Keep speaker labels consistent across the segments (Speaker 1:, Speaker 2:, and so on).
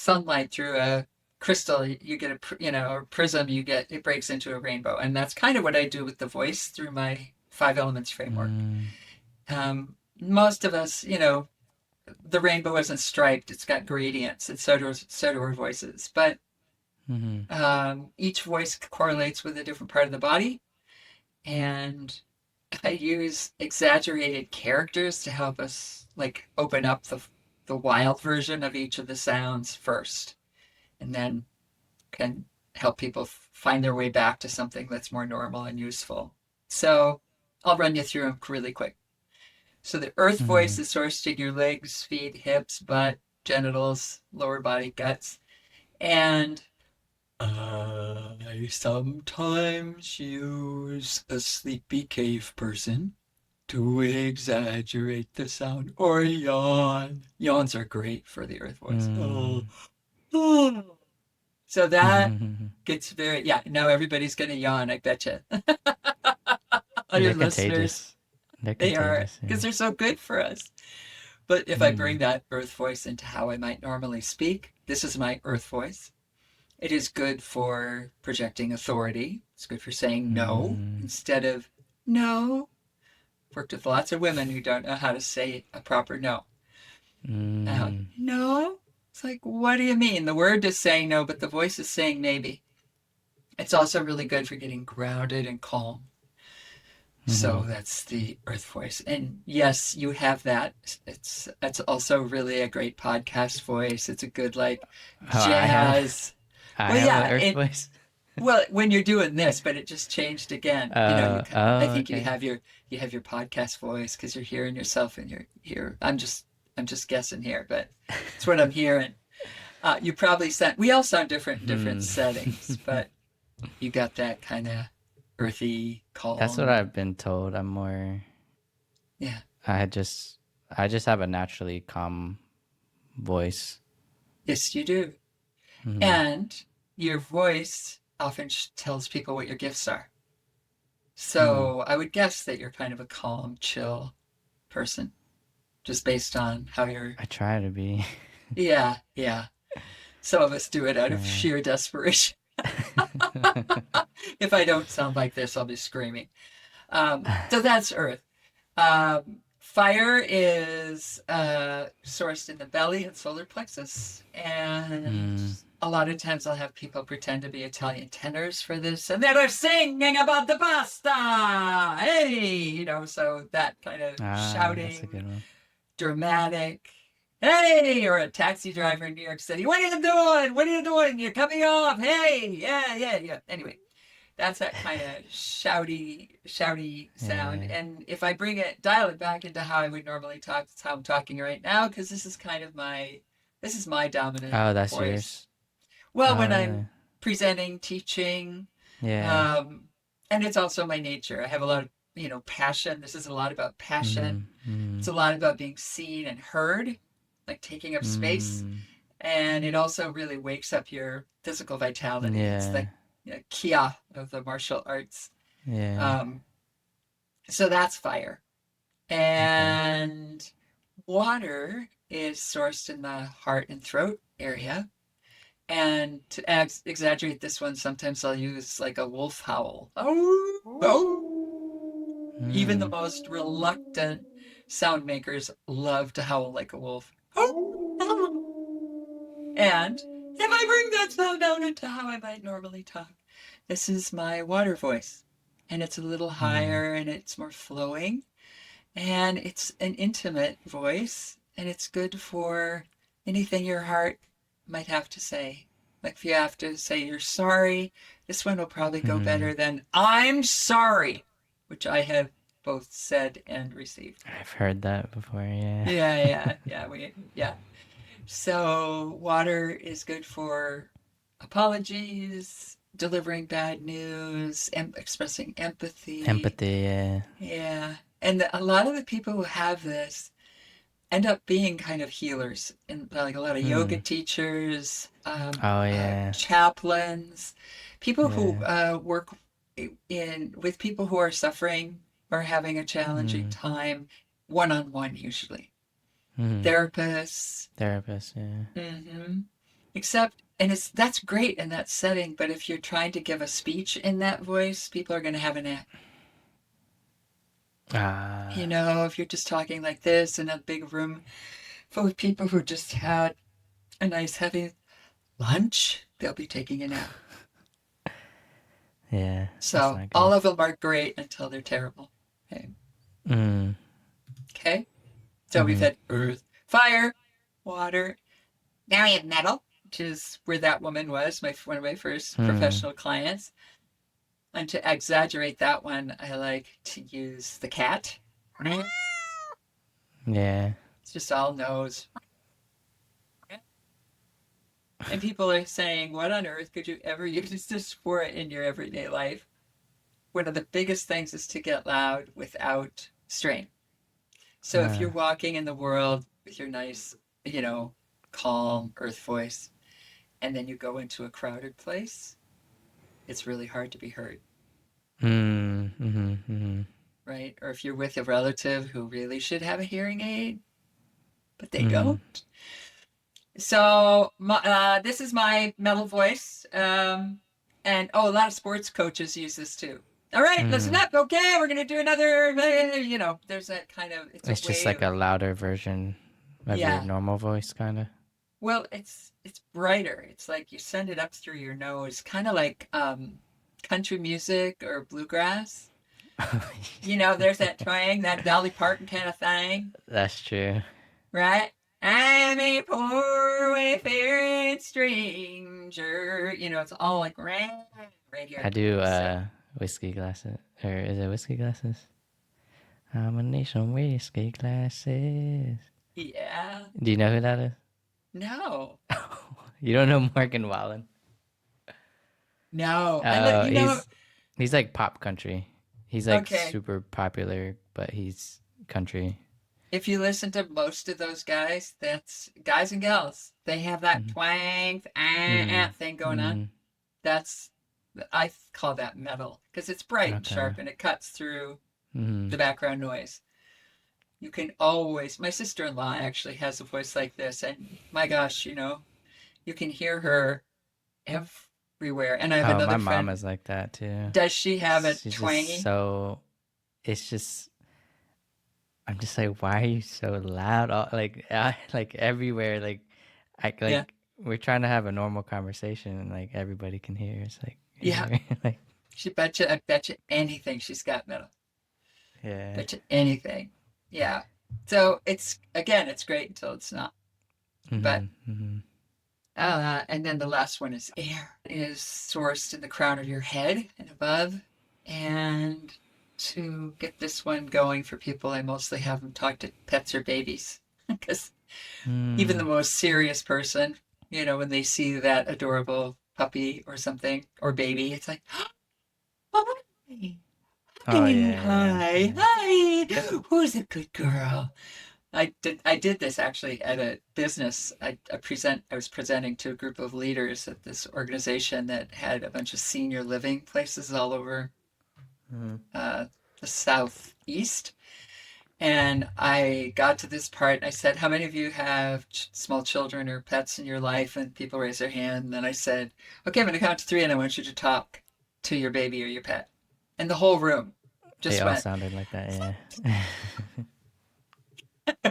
Speaker 1: sunlight through a crystal, you get or prism, it breaks into a rainbow. And that's kind of what I do with the voice through my five elements framework.
Speaker 2: Mm,
Speaker 1: Most of us, the rainbow isn't striped; it's got gradients, and so do our voices. But
Speaker 2: mm-hmm.
Speaker 1: each voice correlates with a different part of the body, and I use exaggerated characters to help us like open up the wild version of each of the sounds first, and then can help people find their way back to something that's more normal and useful. So I'll run you through them really quick. So the earth
Speaker 2: Mm-hmm.
Speaker 1: voice is sourced in your legs, feet, hips, butt, genitals, lower body, guts. And I sometimes use a sleepy cave person to exaggerate the sound or yawn. Yawns are great for the earth voice. Oh. So that
Speaker 2: Mm-hmm.
Speaker 1: gets very, yeah, now everybody's going to yawn, I bet you. All your
Speaker 2: They're
Speaker 1: listeners,
Speaker 2: contagious. They're
Speaker 1: they are,
Speaker 2: contagious.
Speaker 1: because
Speaker 2: Yeah.
Speaker 1: they're so good for us. But if I bring
Speaker 2: Mm.
Speaker 1: that earth voice into how I might normally speak, this is my earth voice. It is good for projecting authority. It's good for saying no
Speaker 2: Mm.
Speaker 1: instead of no. Worked with lots of women who don't know how to say a proper no.
Speaker 2: Mm.
Speaker 1: No? It's like, what do you mean? The word is saying no, but the voice is saying maybe. It's also really good for getting grounded and calm.
Speaker 2: Mm-hmm.
Speaker 1: So that's the earth voice. And yes, you have that. It's also really a great podcast voice. It's a good like
Speaker 2: Oh, I have
Speaker 1: jazz.
Speaker 2: I
Speaker 1: Well,
Speaker 2: have an
Speaker 1: yeah,
Speaker 2: earth voice.
Speaker 1: when you're doing this, but it just changed again. I
Speaker 2: Oh,
Speaker 1: think
Speaker 2: okay.
Speaker 1: you have your podcast voice because you're hearing yourself and you're here. I'm just guessing here, but it's what I'm hearing. You probably sound. We all sound different in different
Speaker 2: Hmm.
Speaker 1: settings, but you got that kind of earthy,
Speaker 2: That's what
Speaker 1: calm.
Speaker 2: I've been told. I'm more.
Speaker 1: Yeah.
Speaker 2: I just. I just have a naturally calm voice.
Speaker 1: Yes, you do.
Speaker 2: Hmm.
Speaker 1: And your voice often tells people what your gifts are.
Speaker 2: Hmm.
Speaker 1: So I would guess that you're kind of a calm, chill person, just based on how you're.
Speaker 2: I try to be.
Speaker 1: Yeah, yeah. Some of us do it out of
Speaker 2: Yeah.
Speaker 1: sheer desperation. If I don't sound like this, I'll be screaming. So that's Earth. Fire is sourced in the belly and solar plexus. And
Speaker 2: Mm.
Speaker 1: a lot of times I'll have people pretend to be Italian tenors for this. And they're singing about the pasta. Hey, so that kind of
Speaker 2: Ah, that's a
Speaker 1: shouting,
Speaker 2: good one.
Speaker 1: dramatic. Hey, or a taxi driver in New York City. What are you doing? What are you doing? You're coming off. Hey, yeah, yeah, yeah. Anyway, that's that kind of shouty sound.
Speaker 2: Yeah.
Speaker 1: And if I dial it back into how I would normally talk, that's how I'm talking right now, because this is my dominant
Speaker 2: Oh, that's yours.
Speaker 1: voice. Well,
Speaker 2: Oh,
Speaker 1: when
Speaker 2: really?
Speaker 1: I'm presenting, teaching,
Speaker 2: Yeah.
Speaker 1: um, and it's also my nature. I have a lot of, passion. This is a lot about
Speaker 2: Mm.
Speaker 1: passion. It's
Speaker 2: Mm.
Speaker 1: a lot about being seen and heard, like taking up space.
Speaker 2: Mm.
Speaker 1: And it also really wakes up your physical vitality. It's the
Speaker 2: Yeah.
Speaker 1: kia of the martial arts.
Speaker 2: Yeah.
Speaker 1: Um, so that's fire.
Speaker 2: Okay.
Speaker 1: And water is sourced in the heart and throat area. And to exaggerate this one, sometimes I'll use like a wolf howl. Oh, oh. Even the
Speaker 2: Mm.
Speaker 1: most reluctant sound makers love to howl like a wolf. Oh, oh. And if I bring that sound down into how I might normally talk, this is my water voice. And it's a little
Speaker 2: Mm.
Speaker 1: higher and it's more flowing. And it's an intimate voice. And it's good for anything your heart might have to say. Like if you have to say you're sorry, this one will probably go
Speaker 2: Mm.
Speaker 1: better than I'm sorry, which I have both said and received.
Speaker 2: I've heard that before. Yeah.
Speaker 1: Yeah. So water is good for apologies, delivering bad news, expressing empathy.
Speaker 2: Empathy. Yeah.
Speaker 1: Yeah. And a lot of the people who have this end up being kind of healers, and like a lot of yoga
Speaker 2: Mm.
Speaker 1: teachers,
Speaker 2: Oh yeah.
Speaker 1: chaplains, people who
Speaker 2: Yeah.
Speaker 1: work in with people who are suffering or having a challenging
Speaker 2: Mm.
Speaker 1: time, one on one usually.
Speaker 2: Mm.
Speaker 1: Therapists.
Speaker 2: Therapist. Yeah.
Speaker 1: Mm-hmm. Except, and that's great in that setting, but if you're trying to give a speech in that voice, people are going to have a nap.
Speaker 2: Ah,
Speaker 1: You know, if you're just talking like this in a big room full of people who just had a nice heavy lunch, they'll be taking a nap.
Speaker 2: yeah, that's
Speaker 1: So
Speaker 2: not
Speaker 1: all
Speaker 2: good.
Speaker 1: of them are great until they're terrible. Okay.
Speaker 2: Mm,
Speaker 1: Okay. So we've
Speaker 2: mm-hmm,
Speaker 1: had earth, fire, water. Now we have metal, which is where that woman was, one of my first
Speaker 2: mm,
Speaker 1: professional clients. And to exaggerate that one, I like to use the cat. It's
Speaker 2: yeah.
Speaker 1: just all nose. And people are saying, what on earth could you ever use this for in your everyday life? One of the biggest things is to get loud without strain. So if
Speaker 2: Uh,
Speaker 1: you're walking in the world with your nice, you know, calm earth voice, and then you go into a crowded place, it's really hard to be heard,
Speaker 2: mm-hmm, mm-hmm,
Speaker 1: right? Or if you're with a relative who really should have a hearing aid, but they
Speaker 2: mm,
Speaker 1: don't. So this is my metal voice. And oh, a lot of sports coaches use this too. All right, listen
Speaker 2: mm.
Speaker 1: up. Okay, we're going to do another, you know, there's that kind of, it's a
Speaker 2: It's just
Speaker 1: way
Speaker 2: like
Speaker 1: of,
Speaker 2: a louder version of your
Speaker 1: yeah.
Speaker 2: normal voice, kind of.
Speaker 1: Well, it's brighter. It's like you send it up through your nose, kind of like country music or bluegrass. You know, there's that twang, that Dolly Parton kind of thing,
Speaker 2: That's true.
Speaker 1: right? I'm a poor wayfaring stranger. You know, it's all like right here.
Speaker 2: I do
Speaker 1: So
Speaker 2: whiskey glasses, or is it whiskey glasses? I'm a nation whiskey glasses.
Speaker 1: yeah,
Speaker 2: Do you know who that is?
Speaker 1: no,
Speaker 2: You don't know Morgan Wallen?
Speaker 1: no. I let you know.
Speaker 2: He's like pop country. He's like
Speaker 1: Okay,
Speaker 2: super popular, but he's country.
Speaker 1: if you listen to most of those guys, that's guys and gals. They have that
Speaker 2: Mm-hmm.
Speaker 1: twang
Speaker 2: Mm-hmm.
Speaker 1: thing going on.
Speaker 2: Mm-hmm.
Speaker 1: That's I call that metal because it's bright and
Speaker 2: Okay.
Speaker 1: sharp and it cuts through
Speaker 2: Mm-hmm.
Speaker 1: the background noise. You can always. My sister-in-law actually has a voice like this, and my gosh, you know, you can hear her everywhere. And I have
Speaker 2: Oh, my
Speaker 1: another
Speaker 2: mom
Speaker 1: friend.
Speaker 2: is like that too.
Speaker 1: Does she have it
Speaker 2: She's just
Speaker 1: twangy?
Speaker 2: so. It's just. I'm just like, why are you so loud? Like, like everywhere.
Speaker 1: Yeah,
Speaker 2: we're trying to have a normal conversation, and like everybody can hear. It's like
Speaker 1: yeah.
Speaker 2: here, like,
Speaker 1: She bet you. I bet you anything she's got metal.
Speaker 2: yeah.
Speaker 1: Bet you anything. Yeah. So it's again, it's great until it's not. But
Speaker 2: Mm-hmm. Mm-hmm.
Speaker 1: and then the last one is air. It is sourced in the crown of your head and above. And to get this one going for people, I mostly have them talk to pets or babies. Because even the
Speaker 2: Mm.
Speaker 1: most serious person, you know, when they see that adorable puppy or something or baby, it's like, oh, hi,
Speaker 2: Oh
Speaker 1: hi,
Speaker 2: yeah, yeah,
Speaker 1: hi,
Speaker 2: yeah.
Speaker 1: hi. Who's a good girl? I did this actually at a business. I was presenting to a group of leaders at this organization that had a bunch of senior living places all over
Speaker 2: Mm-hmm.
Speaker 1: uh, the southeast. And I got to this part and I said, how many of you have small children or pets in your life? And people raised their hand. And then I said, okay, I'm going to count to three and I want you to talk to your baby or your pet. And the whole room
Speaker 2: They
Speaker 1: just
Speaker 2: all
Speaker 1: went,
Speaker 2: sounded like that, yeah.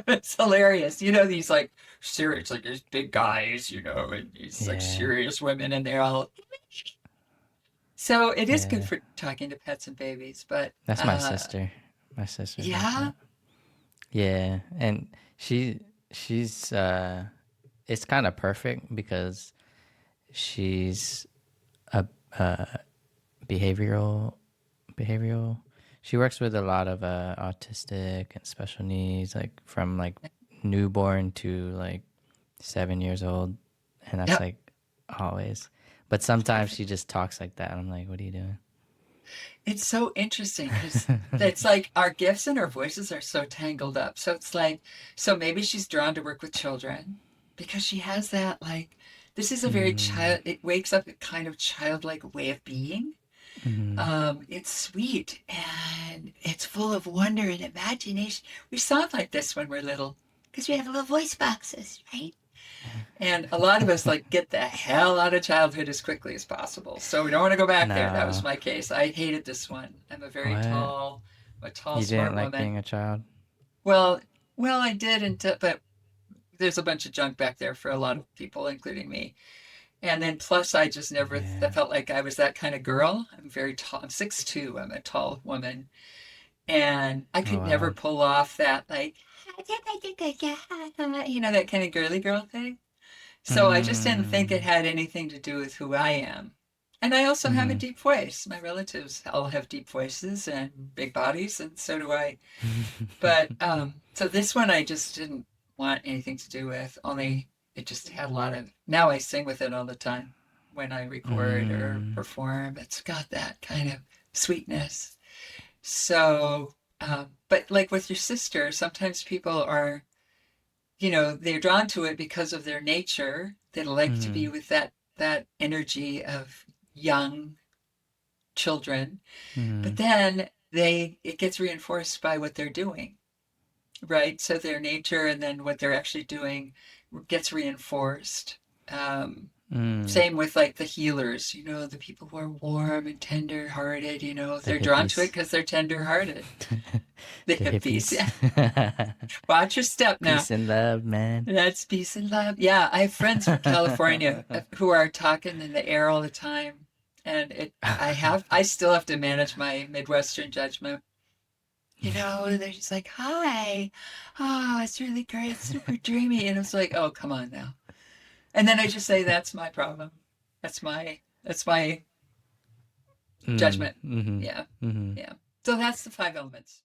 Speaker 1: it's hilarious. You know, these like serious, like these big guys, you know, and these like
Speaker 2: Yeah,
Speaker 1: serious women, and they're all. So it is good
Speaker 2: yeah.
Speaker 1: for talking to pets and babies, but
Speaker 2: That's my sister. My sister's like
Speaker 1: yeah,
Speaker 2: that. Yeah, and she's it's kind of perfect because she's a behavioral behavioral. She works with a lot of autistic and special needs, like from like newborn to like 7 years old, and that's
Speaker 1: yep,
Speaker 2: like always. But sometimes she just talks like that, and I'm like, "What are you doing?"
Speaker 1: it's so interesting because it's like our gifts and our voices are so tangled up. So it's like, so maybe she's drawn to work with children because she has that like, this is a very
Speaker 2: Mm,
Speaker 1: child. It wakes up a kind of childlike way of being.
Speaker 2: mm,
Speaker 1: It's sweet and it's full of wonder and imagination. We sound like this when we're little because we have little voice boxes, right? And a lot of us like get the hell out of childhood as quickly as possible. So we don't want to go back there. That was
Speaker 2: No.
Speaker 1: my case. I hated this one. I'm
Speaker 2: What?
Speaker 1: a tall,
Speaker 2: You didn't
Speaker 1: smart
Speaker 2: like
Speaker 1: woman.
Speaker 2: being a child?
Speaker 1: Well, I did, but there's a bunch of junk back there for a lot of people, including me. And then plus, I just never
Speaker 2: Yeah.
Speaker 1: felt like I was that kind of girl. I'm very tall. I'm 6'2". I'm a tall woman, and I
Speaker 2: Oh
Speaker 1: could never
Speaker 2: wow.
Speaker 1: pull off that like, that kind of girly girl thing. So I just didn't think it
Speaker 2: Mm.
Speaker 1: had anything to do with who I am. And I also have a
Speaker 2: Mm.
Speaker 1: deep voice. My relatives all have deep voices and big bodies, and so do I. But so this one I just didn't want anything to do with. Only it just had a lot of. Now I sing with it all the time when I record or
Speaker 2: Mm.
Speaker 1: perform. It's got that kind of sweetness. So, but like with your sister, sometimes people are, they're drawn to it because of their nature. They like to be
Speaker 2: Mm.
Speaker 1: with that energy of young children. But
Speaker 2: Mm.
Speaker 1: then it gets reinforced by what they're doing, right? So their nature and then what they're actually doing gets reinforced. Um,
Speaker 2: Mm.
Speaker 1: Same with like the healers, the people who are warm and tender hearted,
Speaker 2: The
Speaker 1: they're drawn to it
Speaker 2: hippies.
Speaker 1: because they're tender hearted. The
Speaker 2: The
Speaker 1: hippies,
Speaker 2: hippies.
Speaker 1: yeah. Watch your step now.
Speaker 2: Peace and love, man.
Speaker 1: That's peace and love. Yeah, I have friends from California who are talking in the air all the time. And I still have to manage my Midwestern judgment. They're just like, hi. Oh, it's really great, super dreamy. And it's like, oh, come on now. And then I just say, that's my problem. That's my
Speaker 2: Mm.
Speaker 1: judgment.
Speaker 2: Mm-hmm.
Speaker 1: Yeah.
Speaker 2: Mm-hmm.
Speaker 1: Yeah. So that's the five elements.